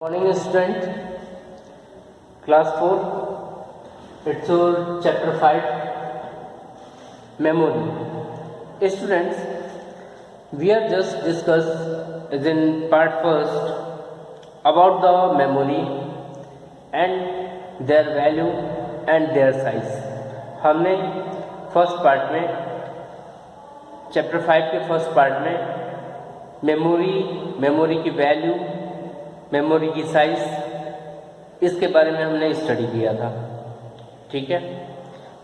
Morning student, class 4, it's your chapter 5, memory. Students, we are just discussed is in part first about the memory and their value and their size. हमने first part में chapter 5 के first part में memory की value, memory की size, इसके बारे में हमने स्टडी किया था। ठीक है,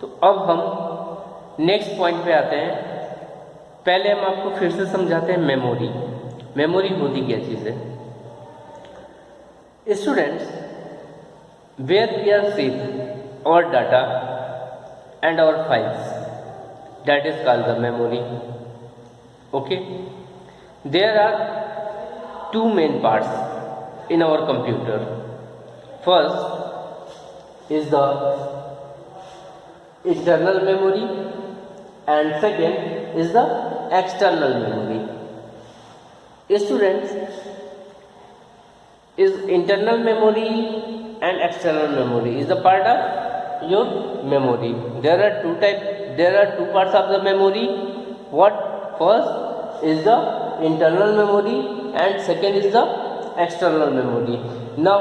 तो अब हम नेक्स्ट पॉइंट पे आते हैं। पहले हम आपको फिर से समझाते हैं मेमोरी होती क्या चीज़ है। Students, where we are save our data and our files, that is called the memory. Okay, there are two main parts in our computer. First is the internal memory and second is the external memory. Students, is internal memory and external memory is the part of your memory. There are two parts of the memory. What? First is the internal memory and second is the external memory. Now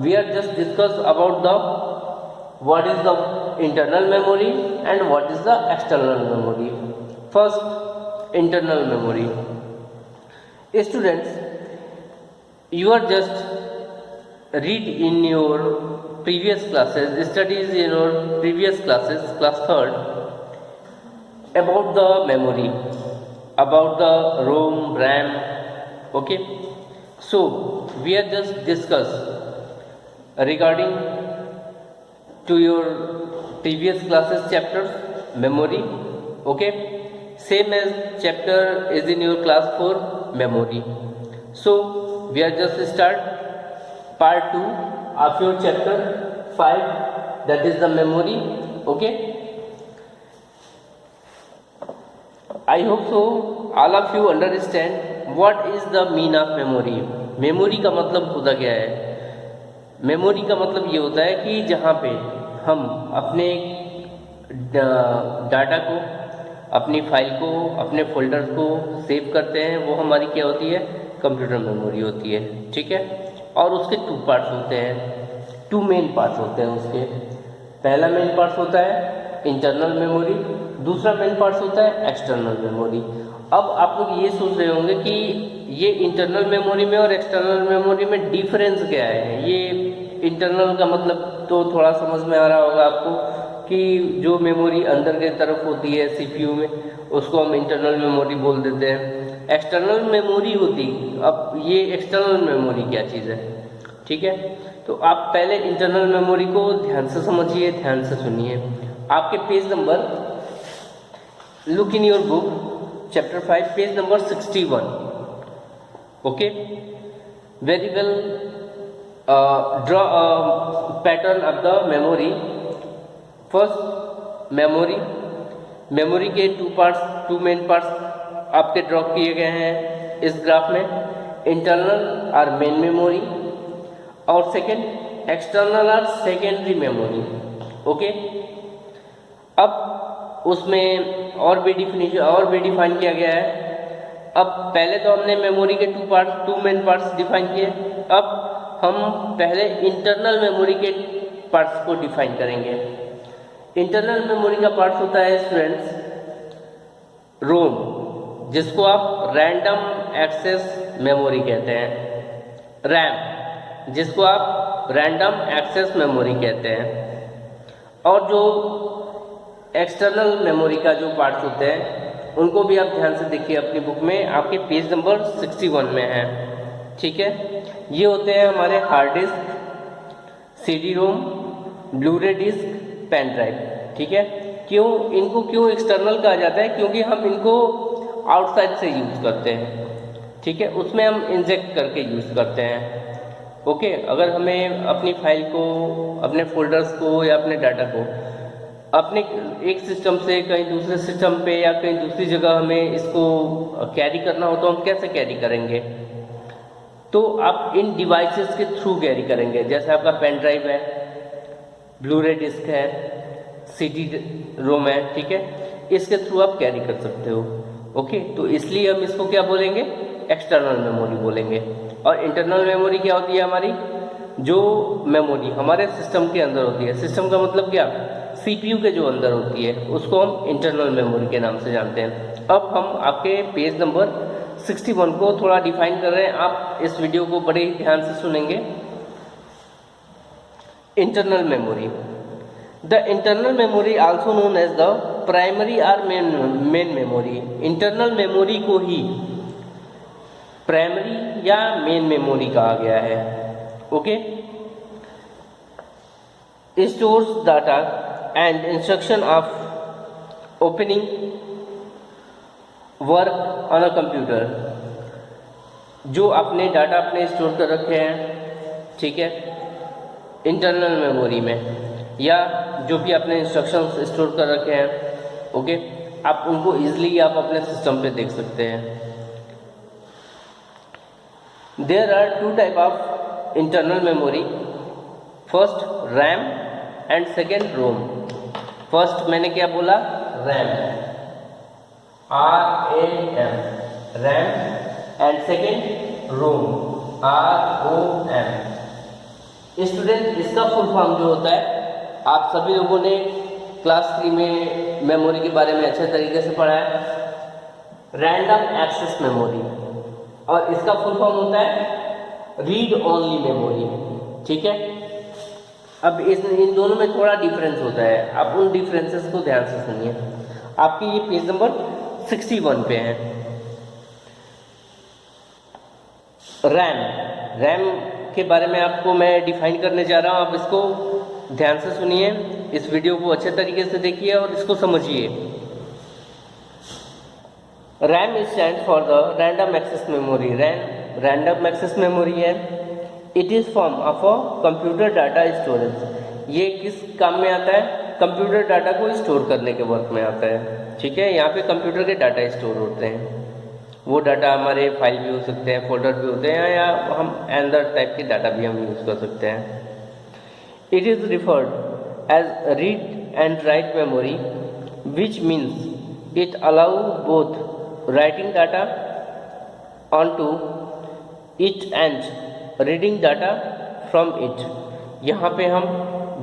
we are just discuss about the what is the internal memory and what is the external memory. First, internal memory. Students, you are just read in your previous classes, studies in your previous classes, class 3rd, about the memory, about the ROM, RAM. Okay, so we are just discuss regarding to your previous classes chapters memory. Okay, same as chapter is in your class 4 memory. So we are just start part 2 of your chapter 5, that is the memory. Okay, I hope so all of you understand what is the mean of memory. Memory का मतलब होता क्या है? Memory का मतलब ये होता है कि जहाँ पे हम अपने डाटा को, अपनी फाइल को, अपने फोल्डर को सेव करते हैं, वो हमारी क्या होती है? कंप्यूटर मेमोरी होती है। ठीक है, और उसके टू पार्ट्स होते हैं, टू मेन पार्ट्स होते हैं उसके। पहला मेन पार्ट्स होता है इंटरनल मेमोरी, दूसरा मेन पार्ट्स होता है एक्सटर्नल मेमोरी। अब आप लोग ये सोच रहे होंगे कि ये इंटरनल मेमोरी में और एक्सटर्नल मेमोरी में डिफरेंस क्या है। ये इंटरनल का मतलब तो थोड़ा समझ में आ रहा होगा आपको कि जो मेमोरी अंदर की तरफ होती है सीपीयू में, उसको हम इंटरनल मेमोरी बोल देते हैं। एक्सटर्नल मेमोरी होती, अब ये एक्सटर्नल मेमोरी क्या चीज़ है? ठीक है, तो आप पहले इंटरनल मेमोरी को ध्यान से समझिए, ध्यान से सुनिए। आपके page number, look in your book chapter 5 page number 61. Okay, very well. Draw a pattern of the memory. First, memory के two main parts आपके ड्रॉ किए गए हैं इस ग्राफ में। इंटरनल और मेन मेमोरी, और सेकेंड एक्सटर्नल और सेकेंडरी मेमोरी। ओके, अब उसमें और भी डिफाइन किया गया है। अब पहले तो हमने मेमोरी के टू मेन पार्ट्स डिफाइन किए। अब हम पहले इंटरनल मेमोरी के पार्ट्स को डिफाइन करेंगे। इंटरनल मेमोरी का पार्ट्स होता है स्टूडेंट्स रोम, जिसको आप रैंडम एक्सेस मेमोरी कहते हैं। रैम, जिसको आप रैंडम एक्सेस मेमोरी कहते हैं। और जो एक्सटर्नल मेमोरी का जो पार्ट्स होते हैं उनको भी आप ध्यान से देखिए अपनी बुक में, आपके पेज नंबर 61 में है। ठीक है, ये होते हैं हमारे hard disk, CD ROM, Blu-ray disk, pen drive. ठीक है, इनको क्यों एक्सटर्नल कहा जाता है? क्योंकि हम इनको आउटसाइड से यूज़ करते हैं। ठीक है, उसमें हम इंजेक्ट करके यूज़ करते हैं। ओके, अगर हमें अपनी फाइल को, अपने फोल्डर्स को या अपने डाटा को अपने एक सिस्टम से कहीं दूसरे सिस्टम पे या कहीं दूसरी जगह हमें इसको कैरी करना हो तो हम कैसे कैरी करेंगे? तो आप इन डिवाइसेस के थ्रू कैरी करेंगे। जैसे आपका पेन ड्राइव है, ब्लू-रे डिस्क है, CD रोम है, ठीक है, इसके थ्रू आप कैरी कर सकते हो। ओके, तो इसलिए हम इसको क्या बोलेंगे, एक्सटर्नल मेमोरी बोलेंगे। और इंटरनल मेमोरी क्या होती है, हमारी जो मेमोरी हमारे सिस्टम के अंदर होती है। सिस्टम का मतलब क्या, CPU के जो अंदर होती है, उसको हम इंटरनल मेमोरी के नाम से जानते हैं। अब हम आपके पेज नंबर 61 को थोड़ा डिफाइन कर रहे हैं। आप इस वीडियो को बड़े ही ध्यान से सुनेंगे। Internal memory, the internal memory also known as the primary और मेन मेमोरी। इंटरनल मेमोरी को ही प्राइमरी या मेन मेमोरी कहा गया है। Okay, stores data and instruction of opening work on a computer. जो अपने डाटा अपने स्टोर कर रखे हैं, ठीक है, इंटरनल मेमोरी में, या जो भी अपने इंस्ट्रक्शंस स्टोर कर रखे हैं, ओके, आप उनको इजीली आप अपने सिस्टम पे देख सकते हैं। There are two type of internal memory, first RAM and second ROM. First मैंने क्या बोला, RAM, RAM, RAM, and second ROM, ROM। Student, इसका फुल फॉर्म जो होता है, आप सभी लोगों ने क्लास 3 में मेमोरी के बारे में अच्छे तरीके से पढ़ा है, रैंडम एक्सेस मेमोरी। और इसका फुल फॉर्म होता है रीड ओनली मेमोरी, ठीक है। अब इन दोनों में थोड़ा डिफरेंस होता है, आप उन डिफरेंसेस को ध्यान से सुनिए। आपकी ये पेज नंबर 61 पे है। रैम के बारे में आपको मैं डिफाइन करने जा रहा हूँ। आप इसको ध्यान से सुनिए, इस वीडियो को अच्छे तरीके से देखिए और इसको समझिए। RAM stand for the random access memory. Random access memory है। It is form of a computer data storage. ये किस काम में आता है, कंप्यूटर डाटा को स्टोर करने के वर्क में आता है, ठीक है। यहाँ पे कंप्यूटर के डाटा स्टोर होते हैं। वो डाटा हमारे फाइल भी हो सकते हैं, फोल्डर भी होते हैं, या हम अदर टाइप के डाटा भी हम यूज़ कर सकते हैं। It is referred as read and write memory, which means it allow both writing data onto it and reading data from it। यहाँ पे हम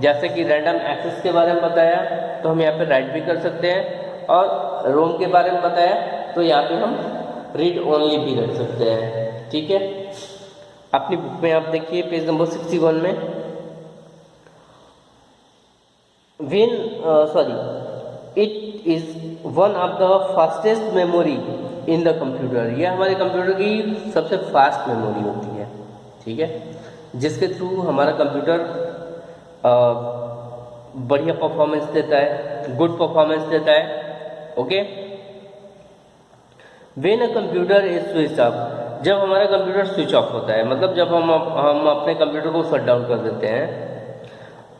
जैसे कि रैंडम एक्सेस के बारे में बताया, तो हम यहाँ पे राइट भी कर सकते हैं, और रोम के बारे में बताया तो यहाँ पे हम रीड ओनली भी रख सकते हैं, ठीक है। अपनी बुक में आप देखिए पेज नंबर 61 में, it is one of the fastest memory in the computer. यह हमारे कंप्यूटर की सबसे फास्ट मेमोरी होती है, ठीक है, जिसके थ्रू हमारा कंप्यूटर बढ़िया परफॉर्मेंस देता है, गुड परफॉर्मेंस देता है। Okay, when a computer is switch off, जब हमारा कंप्यूटर स्विच ऑफ होता है, मतलब जब हम अपने कंप्यूटर को शट डाउन कर देते हैं,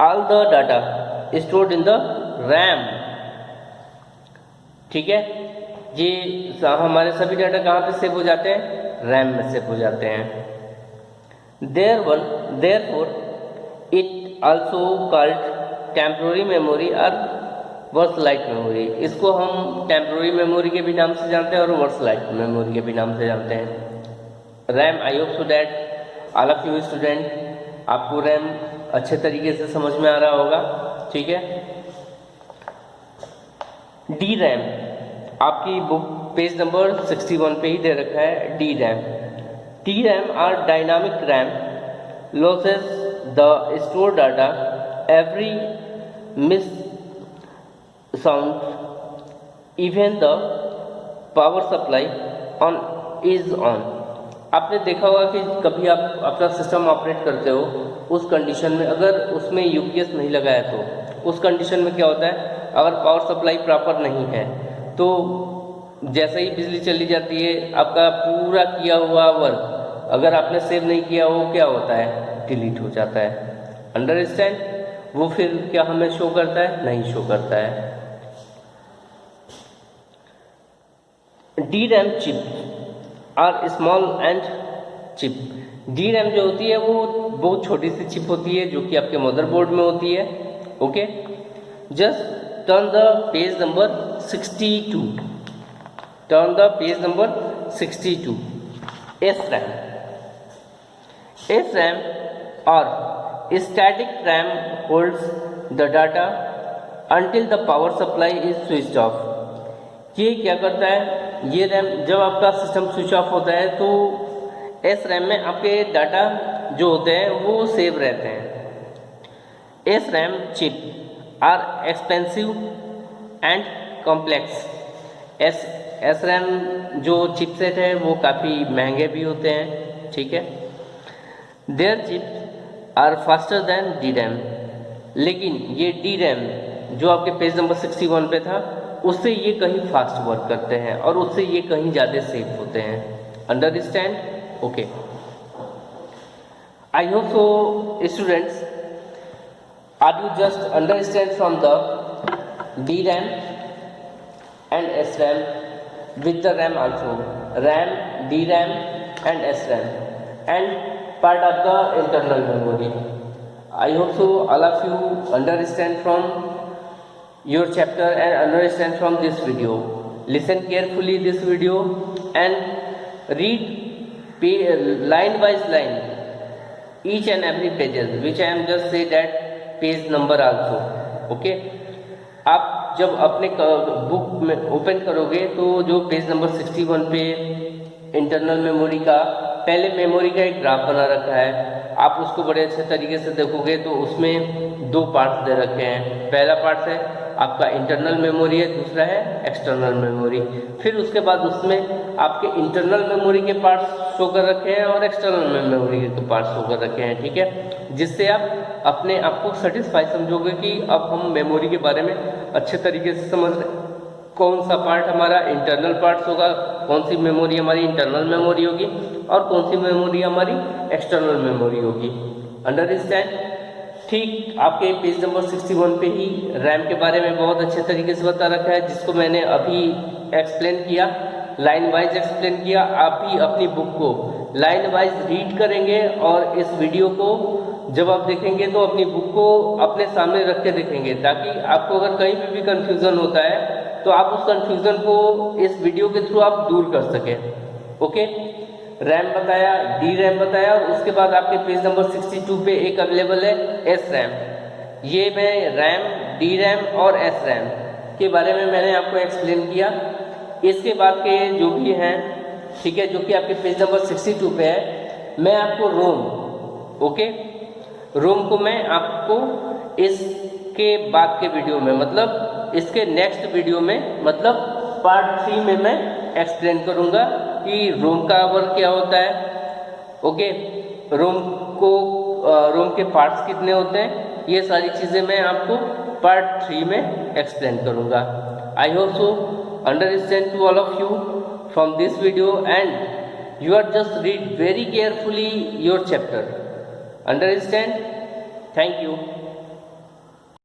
all the data stored in the RAM, ठीक है, ये हमारे सभी डाटा कहाँ पे सेव हो जाते हैं, रैम में सेव हो जाते हैं। Therefore, it also called temporary memory और वर्सलाइट मेमोरी। इसको हम टेम्पोररी मेमोरी के भी नाम से जानते हैं और वर्सलाइट मेमोरी के भी नाम से जानते हैं। RAM, I hope so that all of you student, आपको रैम अच्छे तरीके से समझ में आ रहा होगा, ठीक है। डी रैम आपकी बुक पेज नंबर 61 पे ही दे रखा है। D RAM, D RAM are dynamic RAM, loses the stored data every miss sound, even the power supply on is on। आपने देखा होगा कि कभी आप अपना सिस्टम ऑपरेट करते हो, उस कंडीशन में अगर उसमें यूपीएस नहीं लगाया तो उस कंडीशन में क्या होता है, अगर पावर सप्लाई प्रॉपर नहीं है तो जैसे ही बिजली चली जाती है, आपका पूरा किया हुआ वर्क अगर आपने सेव नहीं किया वो क्या होता है, डिलीट हो जाता है। अंडरस्टैंड? वो फिर क्या हमें शो करता है, नहीं शो करता है। DRAM chip are small and chip, D RAM जो होती है वो बहुत छोटी सी चिप होती है जो कि आपके मदरबोर्ड में होती है। Okay, just turn the page number 62, turn the page number 62। S RAM और static RAM holds the data until the power supply is switched off। ये क्या करता है, ये रैम जब आपका सिस्टम स्विच ऑफ होता है तो एस रैम में आपके डाटा जो होते हैं वो सेव रहते हैं। S RAM chip are expensive and complex. S RAM जो चिपसेट है वो काफ़ी महंगे भी होते हैं, ठीक है। Their chip are faster than D RAM, लेकिन ये डी रैम जो आपके पेज नंबर 61 पे था उससे ये कहीं फास्ट वर्क करते हैं और उससे ये कहीं ज़्यादा सेफ होते हैं। Understand? Okay, I hope so students, are you just understand from the D RAM and S RAM with the RAM also, RAM, DRAM and SRAM and part of the internal memory. I hope so all of you understand from your chapter and understand from this video. Listen carefully this video and read line by line each and every pages which I am just say that page number also. Okay, आप जब अपने book में open करोगे तो जो page number 61 पे internal memory का पहले मेमोरी का एक ग्राफ बना रखा है, आप उसको बड़े अच्छे तरीके से देखोगे तो उसमें दो पार्ट्स दे रखे हैं। पहला पार्ट है आपका इंटरनल मेमोरी है, दूसरा है एक्सटर्नल मेमोरी। फिर उसके बाद उसमें आपके इंटरनल मेमोरी के पार्ट्स शो कर रखे हैं और एक्सटर्नल मेमोरी के पार्ट्स शो कर रखे हैं, ठीक है, जिससे आप अपने आप को सेटिस्फाई समझोगे कि अब हम मेमोरी के बारे में अच्छे तरीके से समझ रहे हैं। कौन सा पार्ट हमारा इंटरनल पार्ट्स होगा, कौन सी मेमोरी हमारी इंटरनल मेमोरी होगी और कौन सी मेमोरी हमारी एक्सटर्नल मेमोरी होगी। अंडरस्टैंड? ठीक आपके पेज नंबर 61 पे ही रैम के बारे में बहुत अच्छे तरीके से बता रखा है, जिसको मैंने अभी एक्सप्लेन किया, लाइन वाइज एक्सप्लेन किया। आप भी अपनी बुक को लाइन वाइज रीड करेंगे और इस वीडियो को जब आप देखेंगे तो अपनी बुक को अपने सामने रख के देखेंगे, ताकि आपको अगर कहीं पे भी कंफ्यूजन होता है तो आप उस कंफ्यूजन को इस वीडियो के थ्रू आप दूर कर सकें। ओके, रैम बताया, डी रैम बताया और उसके बाद आपके पेज नंबर 62 पे एक अवेलेबल है एस रैम। ये मैं रैम, डी रैम और एस रैम के बारे में मैंने आपको एक्सप्लेन किया। इसके बाद के जो भी हैं, ठीक है, जो कि आपके पेज नंबर 62 पे है, मैं आपको रोम, ओके, रोम को मैं आपको इसके बाद के वीडियो में, मतलब इसके नेक्स्ट वीडियो में, मतलब पार्ट 3 में मैं एक्सप्लेन करूंगा कि रोम का वर्क क्या होता है। ओके, रोम के पार्ट्स कितने होते हैं, ये सारी चीज़ें मैं आपको पार्ट 3 में एक्सप्लेन करूंगा। I hope so understand to all of you from this video and you are just read very carefully your chapter. Understand? Thank you.